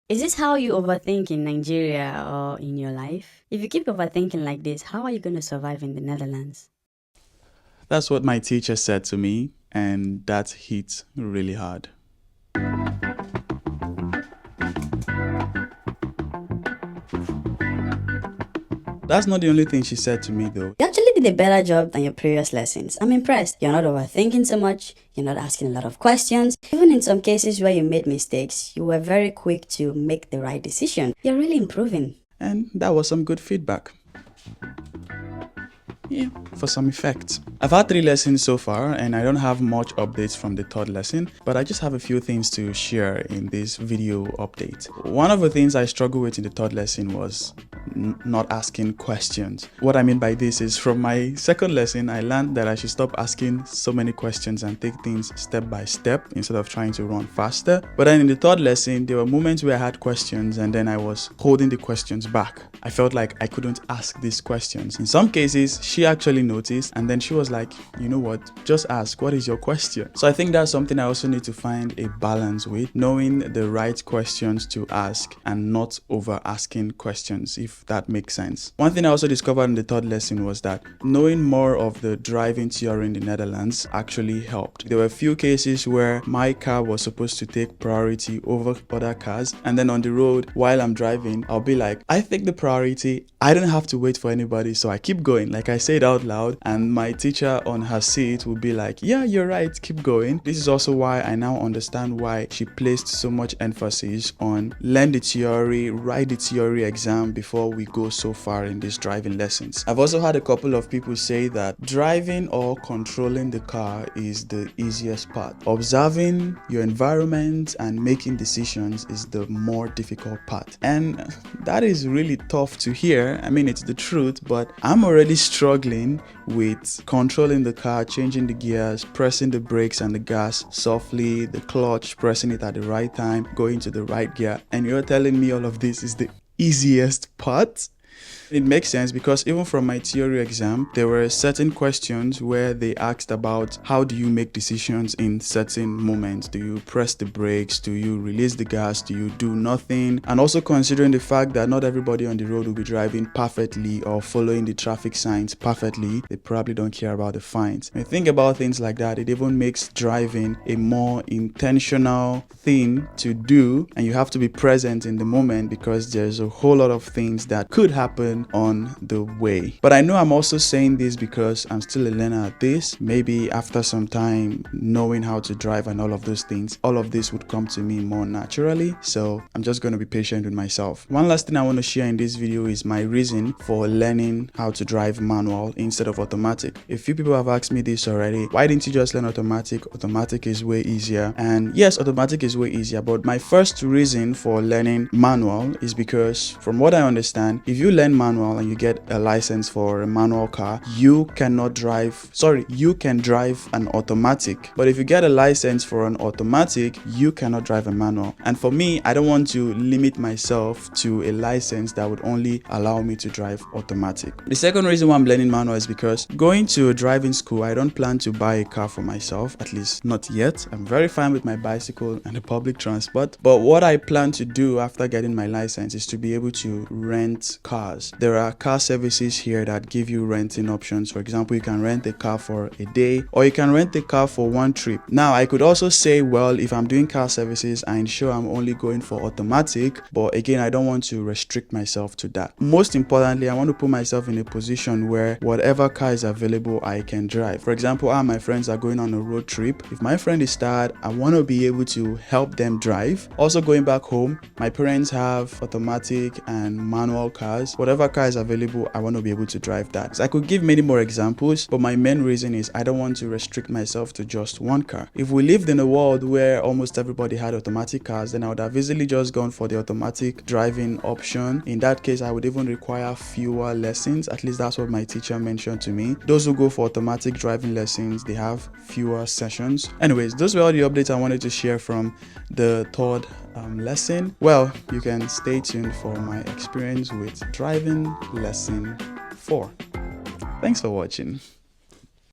Is this how you overthink in Nigeria or in your life? If you keep overthinking like this, how are you going to survive in the Netherlands? That's what my teacher said to me, and that hit really hard. That's not the only thing she said to me though. You actually did a better job than your previous lessons. I'm impressed. You're not overthinking so much, you're not asking a lot of questions. Even in some cases where you made mistakes, you were very quick to make the right decision. You're really improving. And that was some good feedback. Yeah, for some effect. I've had 3 lessons so far and I don't have much updates from the 3rd lesson, but I just have a few things to share in this video update. One of the things I struggled with in the 3rd lesson was not asking questions. What I mean by this is from my 2nd lesson, I learned that I should stop asking so many questions and take things step by step instead of trying to run faster. But then in the 3rd lesson, there were moments where I had questions and then I was holding the questions back. I felt like I couldn't ask these questions. In some cases, she actually noticed and then she was like, you know what, just ask, what is your question? So I think that's something I also need to find a balance with, knowing the right questions to ask and not over asking questions, if that makes sense. One thing I also discovered in the 3rd lesson was that knowing more of the driving theory in the Netherlands actually helped. There were a few cases where my car was supposed to take priority over other cars, and then on the road while I'm driving, I'll be like, I think the priority, I don't have to wait for anybody, so I keep going. Like I say it out loud, and my teacher on her seat will be like, yeah, you're right, keep going. This is also why I now understand why she placed so much emphasis on learn the theory, write the theory exam before we go so far in these driving lessons. I've also had a couple of people say that driving or controlling the car is the easiest part. Observing your environment and making decisions is the more difficult part. And that is really tough to hear. I mean, it's the truth, but I'm already struggling with controlling the car, changing the gears, pressing the brakes and the gas softly, the clutch, pressing it at the right time, going to the right gear. And you're telling me all of this is the easiest part? It makes sense because even from my theory exam, there were certain questions where they asked about how do you make decisions in certain moments. Do you press the brakes? Do you release the gas? Do you do nothing? And also considering the fact that not everybody on the road will be driving perfectly or following the traffic signs perfectly. They probably don't care about the fines. When you think about things like that, it even makes driving a more intentional thing to do, and you have to be present in the moment because there's a whole lot of things that could happen on the way. But I know I'm also saying this because I'm still a learner at this. Maybe after some time knowing how to drive and all of those things, all of this would come to me more naturally. So I'm just going to be patient with myself. One last thing I want to share in this video is my reason for learning how to drive manual instead of automatic. A few people have asked me this already. Why didn't you just learn automatic? Automatic is way easier. And yes, automatic is way easier, but my first reason for learning manual is because from what I understand, if you learn manual and you get a license for a manual car, you can drive an automatic. But if you get a license for an automatic, you cannot drive a manual. And for me, I don't want to limit myself to a license that would only allow me to drive automatic. The second reason why I'm learning manual is because going to a driving school, I don't plan to buy a car for myself, at least not yet. I'm very fine with my bicycle and the public transport. But what I plan to do after getting my license is to be able to rent cars. There are car services here that give you renting options. For example, you can rent a car for a day or you can rent a car for one trip. Now, I could also say, well, if I'm doing car services, I ensure I'm only going for automatic. But again, I don't want to restrict myself to that. Most importantly, I want to put myself in a position where whatever car is available, I can drive. For example, my friends are going on a road trip. If my friend is tired, I want to be able to help them drive. Also, going back home, my parents have automatic and manual cars. Whatever car is available, I want to be able to drive that. So I could give many more examples, but my main reason is I don't want to restrict myself to just one car. If we lived in a world where almost everybody had automatic cars, then I would have easily just gone for the automatic driving option. In that case, I would even require fewer lessons. At least that's what my teacher mentioned to me. Those who go for automatic driving lessons, they have fewer sessions. Anyways, those were all the updates I wanted to share from the 3rd lesson. Well, you can stay tuned for my experience with driving lesson 4. Thanks for watching.